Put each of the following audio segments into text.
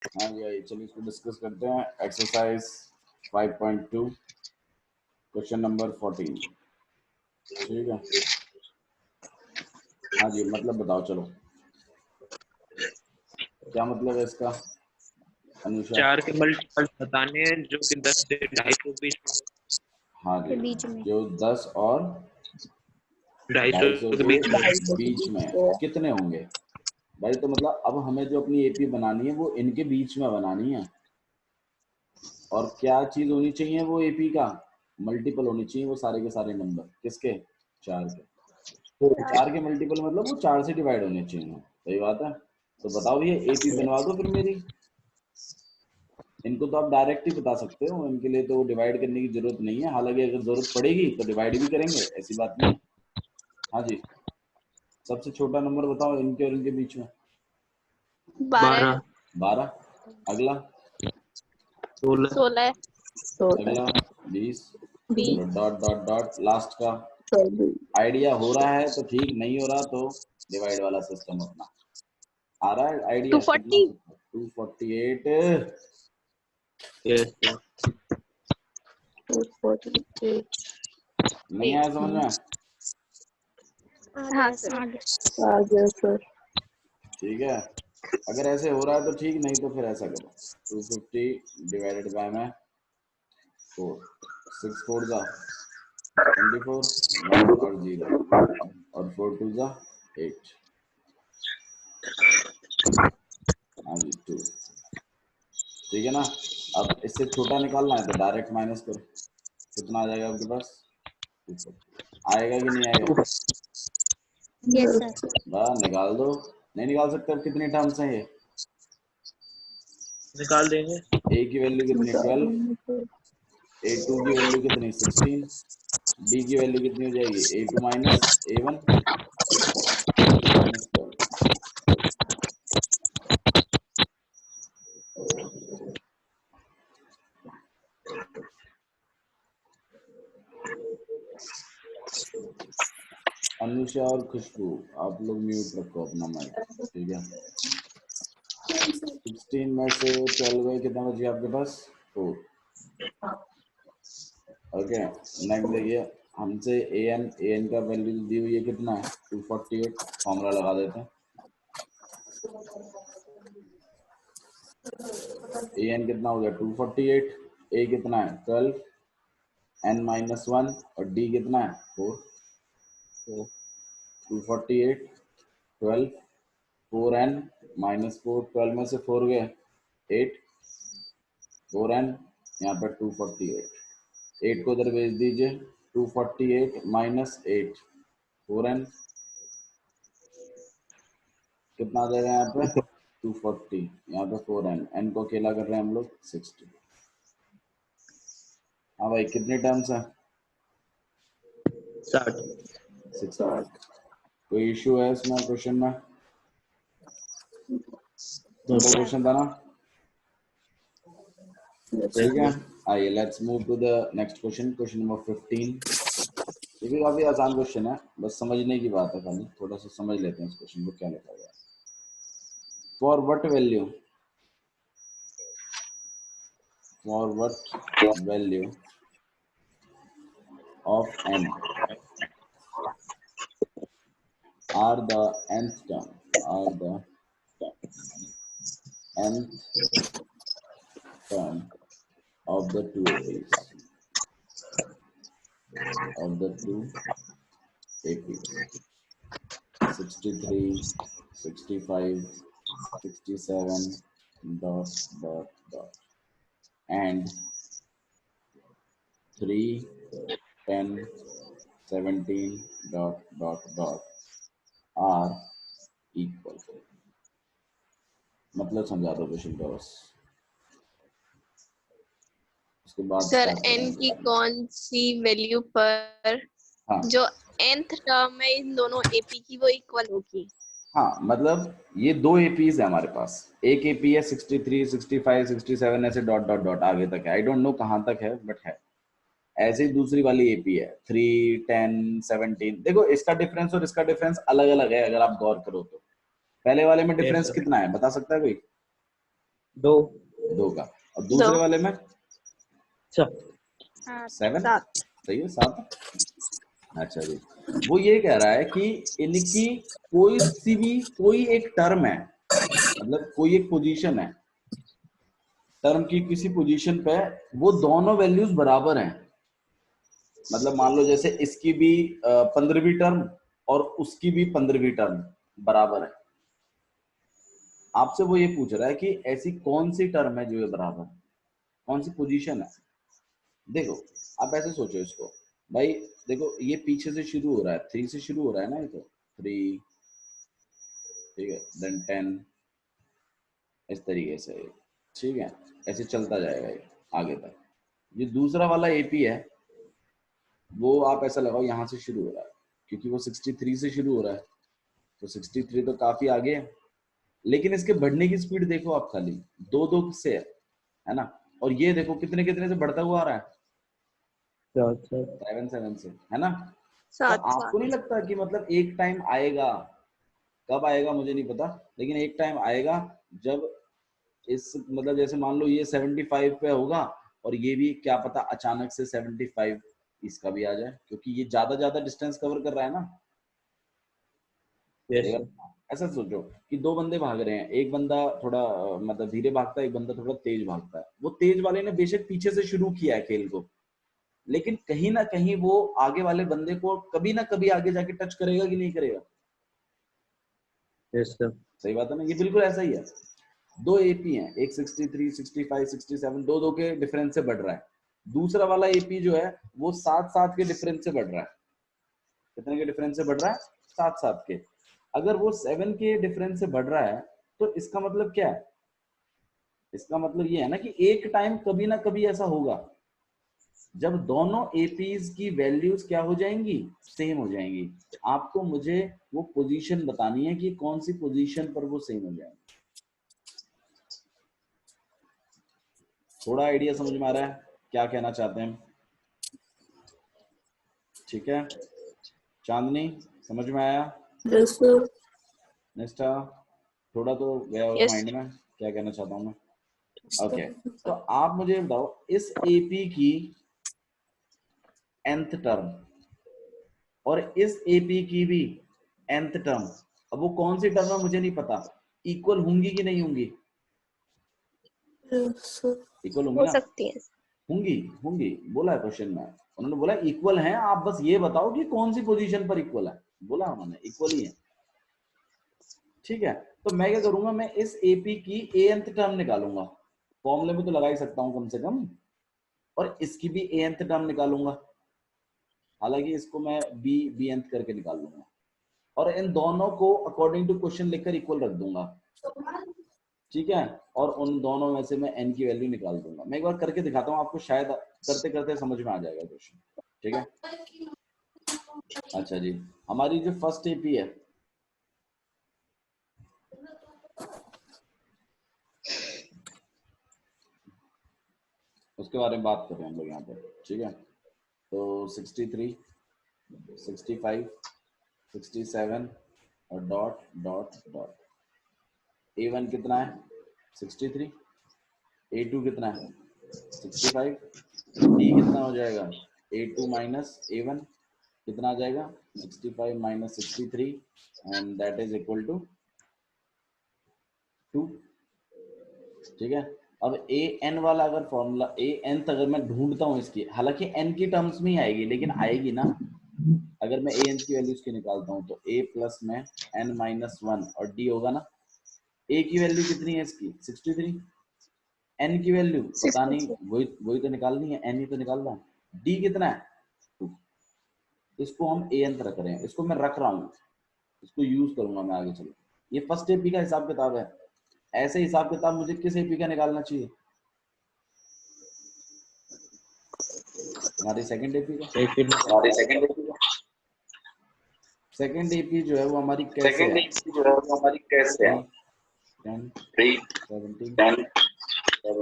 हाँ जी, चलिए इसको डिस्कस करते हैं। Exercise 5.2 question number 14। ठीक है, हाँ जी, मतलब बताओ, चलो क्या मतलब है इसका अनुषा? 4 के मल्टीपल बताने हैं जो कि 10 से 250 बीच हाँ जी, बीच में जो 10 और 250 250 के के बीच में। बीच में कितने होंगे भाई। तो मतलब अब हमें जो अपनी एपी बनानी है वो इनके बीच में बनानी है, और क्या चीज होनी चाहिए वो एपी का मल्टीपल होनी चाहिए, वो सारे के सारे नंबर किसके, 4 के। तो 4 के मल्टीपल मतलब वो 4 से डिवाइड होने चाहिए। सही बात है। तो बताओ ये एपी बनवा दो फिर मेरी। इनको तो आप डायरेक्ट ही बता सकते हो, इनके लिए तो डिवाइड करने की जरूरत नहीं है, हालांकि अगर जरूरत पड़ेगी तो डिवाइड भी करेंगे, ऐसी बात नहीं है। हाँ जी, सबसे छोटा नंबर बताओ इनके और इनके बीच में। 12 12। अगला 16 16 अगला 20। 20 चलो डॉट डॉट डॉट लास्ट का। आइडिया हो रहा है तो ठीक, नहीं हो रहा तो डिवाइड वाला सिस्टम अपना। आ रहा है आइडिया कितना हो 240 सकता है? 248। यस नहीं आया समझ में? हाँ सर ठीक है, अगर ऐसे हो रहा है तो ठीक, नहीं तो फिर ऐसा करो 250 डिवाइडेड बाय में 4। 6 4 जा 24, 1 और 0 और 4 2 जा 8। हाँ जी 2। ठीक है ना। अब इससे छोटा निकालना है तो डायरेक्ट माइनस करो, कितना आ जाएगा आपके पास? 240 आएगा कि नहीं आएगा? यस सर वाह, निकाल दो। नहीं निकाल सकते? अब कितनी टर्म्स हैं ये? निकाल देंगे। ए की वैल्यू कितनी? 12। ए टू की वैल्यू कितनी? 16। डी की वैल्यू कितनी हो जाएगी? A two minus A one minus 12। Anusha और खुशबू, आप लोग म्यूट रखो अपना माइक, ठीक है। 16 में से 12 गए, कितना बच गया आपके पास? 4। ओके, नेक्स्ट देखिए, हमसे ए एन का वैल्यू दी हुई है, कितना है? 248। फॉर्मूला लगा देते हैं। ए एन कितना हो गया? 248। ए कितना है? 12। एन माइनस 1 और डी कितना है? 4। 248 12 4n माइनस 4, 12 में से 4 गए 8, 4n यहाँ पर 248। 8 को उधर भेज दीजिए। 248 माइनस 8 4n कितना आ जाएगा यहाँ पे? 240। यहाँ पे 4n, n को अकेला कर रहे हैं हम लोग 60। हाँ भाई, कितने टर्म्स हैं? 60 60। कोई इशू है इसमें क्वेश्चन में? सिंपल क्वेश्चन था ना? ठीक है, आइए let's move to the next question, question number 15। ये भी काफी आसान क्वेश्चन है, बस समझने की बात है, खाली थोड़ा सा समझ लेते हैं इस क्वेश्चन को क्या लिखा गया है। For what value, for what value of n are the nth term, are the nth term of the two APs, of the two APs 63 65 67 dot dot dot and 3 10 17 dot dot dot are equal। मतलब समझा दो question का बस, उसके बाद sir start n करेंगे। की कौन सी वैल्यू पर हाँ जो nth टर्म है इन दोनों एपी की वो इक्वल होगी। हाँ, मतलब ये दो एपीज है हमारे पास। एक एपी है 63 65 67 ऐसे डॉट डॉट डॉट आगे तक है, आई डोंट नो कहाँ तक है बट है। ऐसे ही दूसरी वाली एपी है 3 10 17। देखो इसका डिफरेंस और इसका डिफरेंस अलग अलग है, अगर आप गौर करो तो। पहले वाले में यस डिफरेंस सर कितना है बता सकता है कोई? 2 2 का, और दूसरे वाले में 7 7, 7 सही है 7। अच्छा जी, वो ये कह रहा है कि इनकी कोई एक टर्म है, मतलब कोई एक पोजीशन है, टर्म की किसी पोजीशन पे वो दोनों वैल्यूज बराबर हैं। मतलब मान लो जैसे इसकी भी 15वीं टर्म और उसकी भी 15वीं टर्म बराबर है। आपसे वो ये पूछ रहा है कि ऐसी कौन सी टर्म है जो ये बराबर है, कौन सी पोजीशन है। देखो आप ऐसे सोचो इसको भाई, देखो ये पीछे से शुरू हो रहा है, 3 से शुरू हो रहा है ना, ये तो 3, ठीक है, देन 10, इस तरीके से, ठीक है, ऐसे चलता जाएगा ये आगे तक। ये दूसरा वाला एपी है, वो आप ऐसा लगाओ यहाँ से शुरू हो रहा है, क्योंकि वो 63 से शुरू हो रहा है, तो 63 तो काफी आगे है, लेकिन इसके बढ़ने की स्पीड देखो आप, खाली 2-2 से है ना, और ये देखो कितने कितने से बढ़ता हुआ आ रहा है, 7-7 से, है ना। तो 7 आपको नहीं लगता कि मतलब एक टाइम आएगा, कब आएगा मुझे नहीं पता, लेकिन एक टाइम आएगा जब इस मतलब जैसे मान लो ये 75 पे होगा, और ये भी क्या पता अचानक से 75 इसका भी आ जाए, क्योंकि ये ज्यादा डिस्टेंस कवर कर रहा है ना। यस एक सर ऐसा सोचो कि 2 बंदे भाग रहे हैं, एक बंदा थोड़ा मतलब धीरे भागता है, एक बंदा थोड़ा तेज भागता है। वो तेज वाले ने बेशक पीछे से शुरू किया है खेल को, लेकिन कहीं ना कहीं वो आगे वाले बंदे को कभी ना कभी आगे जाके टच करेगा कि नहीं करेगा। यस सर सही बात है ना, ये बिल्कुल ऐसा ही है। 2 एपी हैं, एक 63, 65, 67, 2-2 के डिफरेंस से बढ़ रहा है। दूसरा वाला एपी जो है वो 7-7 के डिफरेंस से बढ़ रहा है। कितने के डिफरेंस से बढ़ रहा है? 7-7 के। अगर वो 7 के डिफरेंस से बढ़ रहा है तो इसका मतलब क्या है? इसका मतलब ये है ना कि एक टाइम कभी ना कभी ऐसा होगा जब दोनों एपीज की वैल्यूज क्या हो जाएंगी, सेम हो जाएंगी। आपको मुझे वो पोजीशन बतानी है कि कौन सी पोजीशन पर वो सेम हो जाएंगे। थोड़ा आइडिया समझ में आ रहा है क्या कहना चाहते हैं? ठीक है, चांदनी समझ में आया? यस सर निष्ठा थोड़ा तो गया होगा यस माइंड में क्या कहना चाहता हूँ मैं। ओके, तो आप मुझे बताओ इस एपी की nth टर्म और इस एपी की भी nth टर्म, अब वो कौन सी टर्म है मुझे नहीं पता, इक्वल होंगी कि नहीं होंगी? इक्वल होंगी हो ना? सकती है। होंगी, होंगी बोला है क्वेश्चन में, उन्होंने बोला इक्वल है, आप बस ये बताओ कि कौन सी पोजीशन पर इक्वल है, बोला उन्होंने इक्वल ही है। ठीक है, तो मैं क्या करूंगा, मैं इस एपी की nth टर्म निकालूंगा, फॉर्मूले में तो लगा ही सकता हूं कम से कम, और इसकी भी nth टर्म निकालूंगा, हालांकि इसको मैं bnth करके निकाल लूंगा, और इन दोनों को अकॉर्डिंग टू क्वेश्चन लिखकर इक्वल रख दूंगा। ठीक है, और उन दोनों में से मैं n की वैल्यू निकाल दूंगा। मैं एक बार करके दिखाता हूँ आपको, शायद करते करते समझ में आ जाएगा क्वेश्चन। ठीक है, अच्छा जी, हमारी जो फर्स्ट एपी है उसके बारे में बात कर रहे हैं हम लोग यहाँ पे। ठीक है, तो 63, 65, 67 और डॉट डॉट डॉट। A1 कितना है? 63। A2 कितना है? 65। D कितना हो जाएगा? A2 माइनस A1 कितना आ जाएगा? 65 minus 63 and that is equal to 2। ठीक है, अब ए एन वाला अगर फॉर्मूला ए एन अगर मैं ढूंढता हूँ इसकी, हालांकि एन की टर्म्स में ही आएगी, लेकिन आएगी ना। अगर मैं ए एन की वैल्यूज की निकालता हूँ तो ए प्लस में एन माइनस 1 और डी होगा ना। ए की वैल्यू कितनी है इसकी? 63। एन की वैल्यू पता नहीं, वही वही तो निकालनी है, एन ही तो निकालना है। डी कितना है? 2। इसको हम ए एन रख रहे हैं, इसको मैं रख रहा हूँ, इसको यूज करूंगा मैं आगे चलो। ये फर्स्ट एपी का हिसाब किताब है। ऐसे हिसाब किताब मुझे किस एपी का निकालना चाहिए? हमारी सेकंड एपी का। हमारी सेकंड सेकंड एपी जो है वो हमारी कैसे है? जो है वो हमारी कैसे है? 3, 10, 3 17 10 डॉट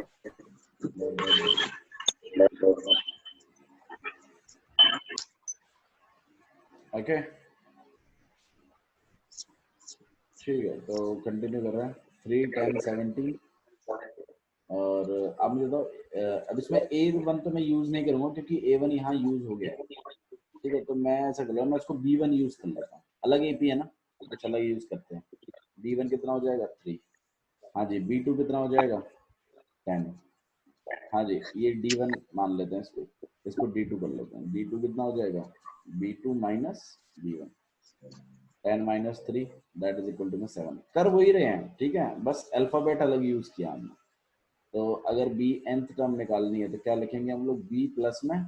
डॉट डॉट। ओके, ठीक है, तो कंटिन्यू कर रहे हैं। 3, 10, 17 और अब मुझे बताओ, अब इसमें A1 तो मैं यूज नहीं करूंगा क्योंकि A1 यहाँ यूज हो गया है। ठीक है, तो मैं ऐसा कर रहा हूँ, मैं इसको B1 यूज कर लेता हूँ। अलग एपी है ना, तो कुछ अलग यूज करते हैं। B1 कितना हो जाएगा 3। हाँ जी, B2 कितना हो जाएगा 10। हाँ जी, ये D1 मान लेते हैं, इसको D2 कर लेते हैं। D2 कितना हो जाएगा B2 minus B1, 10 minus 3 that is equal to में 7। कर वही रहे हैं, ठीक है, बस अल्फाबेट अलग यूज किया हमने। तो अगर b nth टर्म निकालनी है तो क्या लिखेंगे हम लोग, b प्लस में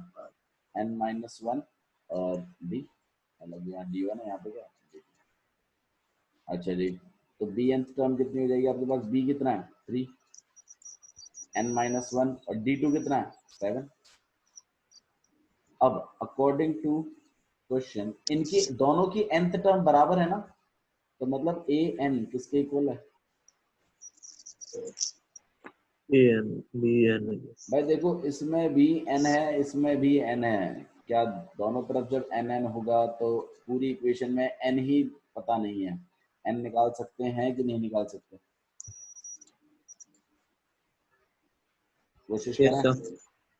n माइनस 1 और d, मतलब यहाँ d1 है, यहाँ पे क्या D2। अच्छा जी, तो b nth टर्म कितनी हो जाएगी आपके पास, b कितना है 3, n माइनस 1 और d2 कितना है 7। अब अकॉर्डिंग टू क्वेश्चन इनकी दोनों की nth टर्म बराबर है ना, तो मतलब a n किसके इक्वल है। भाई देखो, इसमें भी n है, इसमें भी n है, क्या दोनों तरफ जब n n होगा तो पूरी इक्वेशन में n ही पता नहीं है, n निकाल सकते हैं कि नहीं निकाल सकते, कोशिश यस करें। सर।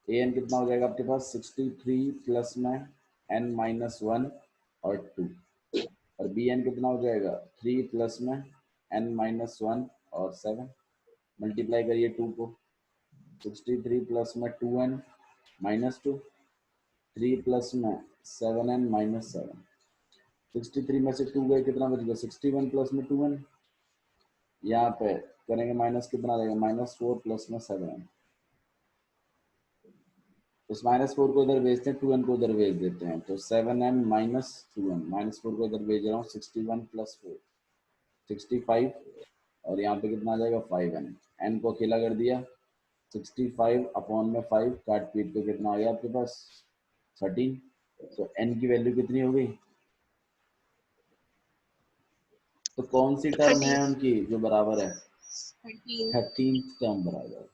an कितना हो जाएगा आपके पास 63 प्लस में n माइनस 1 और 2, और bn कितना हो जाएगा 3 प्लस में n माइनस 1 और 7। मल्टीप्लाई करिए 2 को, 63 प्लस में 2n माइनस 2, 3 प्लस में 7n माइनस 7। 63 में से 2 गए, कितना बच गया 61 प्लस में 2n, यहाँ पे करेंगे माइनस, कितना रहेगा माइनस 4 प्लस में 7n। उस माइनस 4 को इधर भेजते हैं, 2n को उधर भेज देते हैं, तो 7n माइनस 2n, माइनस 4 को इधर भेज रहा हूँ, 61 प्लस 4 65, और यहाँ पे कितना आ जाएगा 5n, n को अकेला कर दिया, 65 अपॉन में 5 काट पीट के कितना आ गया आपके पास 13। तो n की वैल्यू कितनी हो गई, तो कौन सी टर्म है 13 उनकी जो बराबर है, 13 13th टर्म बराबर,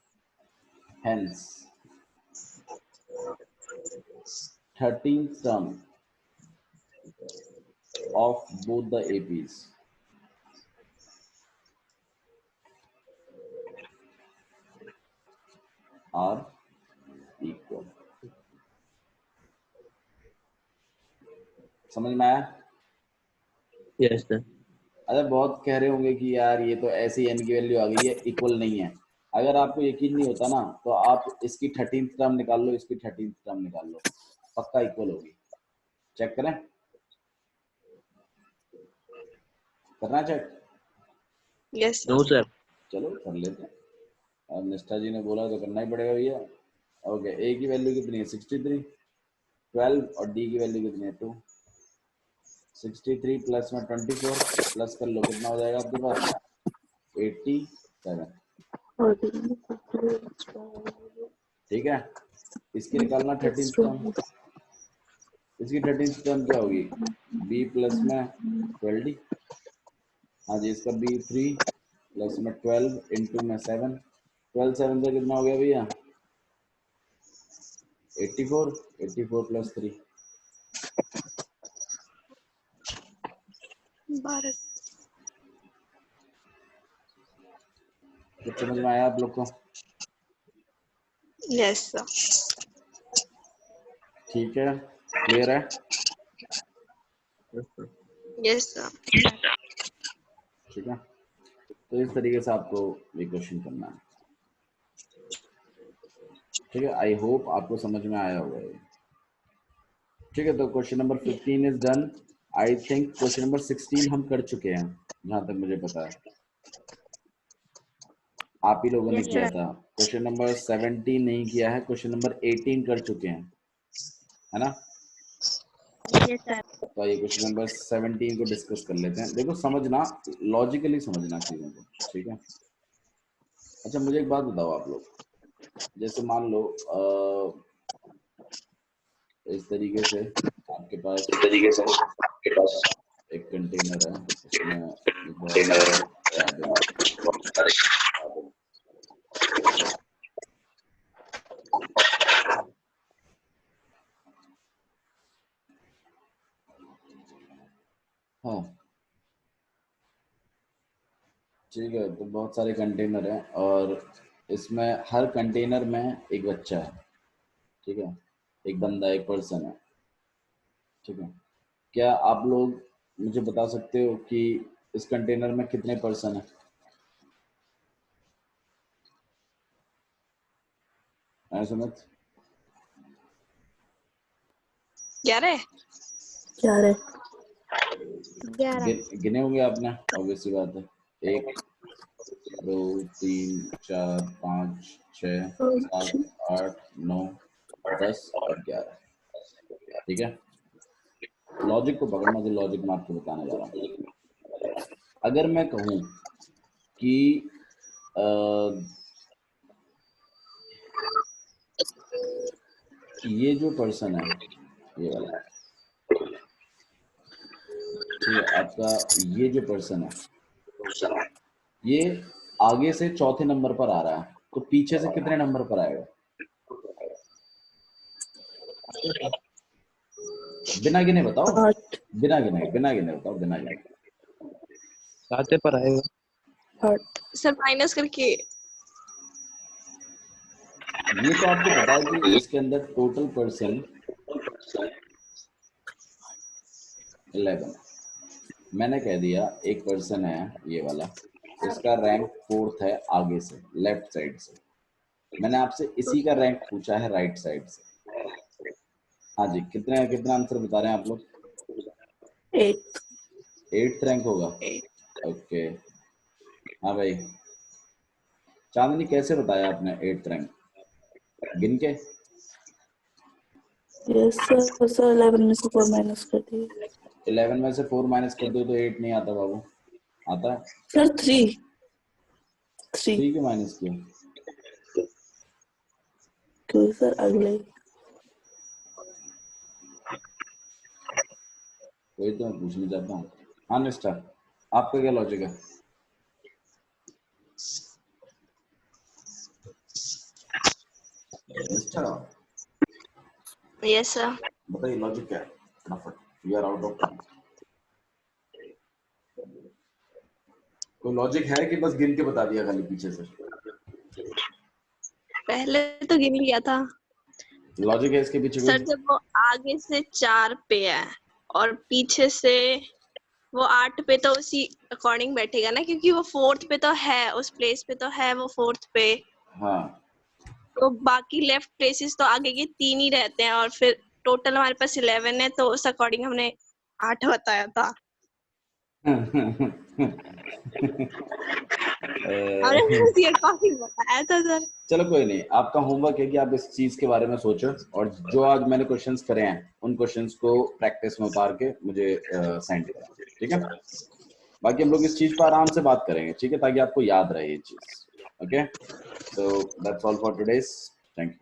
hence 13th term of both the APs are equal। समझ में आया। Yes sir. अरे बहुत कह रहे होंगे कि यार ये तो ऐसी n की वैल्यू आ गई है, इक्वल नहीं है। अगर आपको यकीन नहीं होता ना, तो आप इसकी 13th टर्म निकाल लो, इसकी 13th टर्म निकाल लो, पक्का इक्वल होगी। चेक करें, करना check. Yes no sir. Sir. चलो कर लेते हैं, अब निष्ठा जी ने बोला तो करना ही पड़ेगा भैया। ओके, ए की वैल्यू कितनी है 63, 12, और डी की वैल्यू कितनी है 2। 63 प्लस में 24 प्लस कर लो, कितना हो जाएगा आपके पास 87। ठीक है, इसकी निकालना 13th टर्म, इसकी 13th टर्म क्या होगी, b प्लस में 12d। हाँ जी, इसका b3 प्लस में 12 इंटू में 7, 12 7 से कितना हो गया भैया 84, 84 प्लस 3। 12 कुछ समझ में आया आप लोग को। Yes sir. ठीक है, क्लियर है। Yes sir. ठीक है, तो इस तरीके से आपको ये क्वेश्चन करना है। ठीक है, आई होप आपको समझ में आया होगा ये। ठीक है, तो question number 15 is done. I think question number 16 हम कर चुके हैं, जहां तक मुझे पता है आप ही लोगों ने यस किया सर। था। क्वेश्चन नंबर 17 नहीं किया है, क्वेश्चन नंबर 18 कर चुके हैं, है ना। Yes sir. तो आइए क्वेश्चन नंबर 17 को डिस्कस कर लेते हैं। देखो समझना, लॉजिकली समझना चीजों को, ठीक है। अच्छा मुझे एक बात बताओ आप लोग, जैसे मान लो इस तरीके से आपके पास एक कंटेनर है, उसमें बहुत सारे कार्बन है। हाँ ठीक है, तो बहुत सारे कंटेनर हैं और इसमें हर कंटेनर में एक बच्चा है, ठीक है, एक बंदा, एक पर्सन है, ठीक है। क्या आप लोग मुझे बता सकते हो कि इस कंटेनर में कितने पर्सन है? सुमित, 11 11 गिने होंगे आपने, ऑब्वियस सी बात है। 1 2 3 4 5 6 7 8 9 10 और 11, ठीक है। लॉजिक को पकड़ना, जो लॉजिक मैं आपको बताने जा रहा हूँ। अगर मैं कहूँ कि ये जो पर्सन है, ये वाला, ठीक है, आपका ये जो पर्सन है, ये आगे से चौथे नंबर पर आ रहा है, तो पीछे से कितने नंबर पर आएगा? बिना गिने बताओ, 8 बिना गिने बताओ, बिना गिने। 7 पर आएगा। 8 सर माइनस करके। ये तो आपको पता है कि इसके अंदर टोटल पर्सन 11। मैंने कह दिया एक पर्सन है ये वाला, इसका रैंक 4th है आगे से, लेफ्ट साइड से। मैंने आपसे इसी का रैंक पूछा है राइट साइड से। हाँ जी, कितना आंसर बता रहे हैं आप लोग? 8th रैंक होगा। ओके, हाँ भाई, चांदनी कैसे बताया आपने 8th रैंक? गिन के? यस सर 11 में से 4 माइनस कर दिए। 11 में से 4 माइनस कर दो तो 8 नहीं आता बाबू। आता है सर 3 क्यों माइनस किया? क्यों सर अगले वही तो मैं पूछना चाहता हूँ। हाँ निष्ठा, आपका क्या लॉजिक है? निष्ठा यस सर। बताइए लॉजिक क्या है फटाफट, you are out of time. कोई लॉजिक है कि बस गिन के बता दिया खाली पीछे से? पहले तो गिन लिया था लॉजिक है इसके पीछे सर। कोई? जब वो आगे से 4 पे है और पीछे से वो 8 पे, तो उसी अकॉर्डिंग बैठेगा ना, क्योंकि वो 4th पे तो है, उस प्लेस पे तो है वो 4th पे। हाँ, तो बाकी लेफ्ट प्लेसेस तो आगे के 3 ही रहते हैं, और फिर टोटल हमारे पास 11 है, तो उस अकॉर्डिंग हमने 8 बताया था। अरे ये काफी बताया था सर। चलो कोई नहीं, आपका होमवर्क है कि आप इस चीज के बारे में सोचो, और जो आज मैंने क्वेश्चंस करे हैं उन क्वेश्चंस को प्रैक्टिस में उतार के मुझे सेंड करें, ठीक है। बाकी हम लोग इस चीज पर आराम से बात करेंगे, ठीक है, ताकि आपको याद रहे ये चीज। Okay, so that's all for today's, thank you.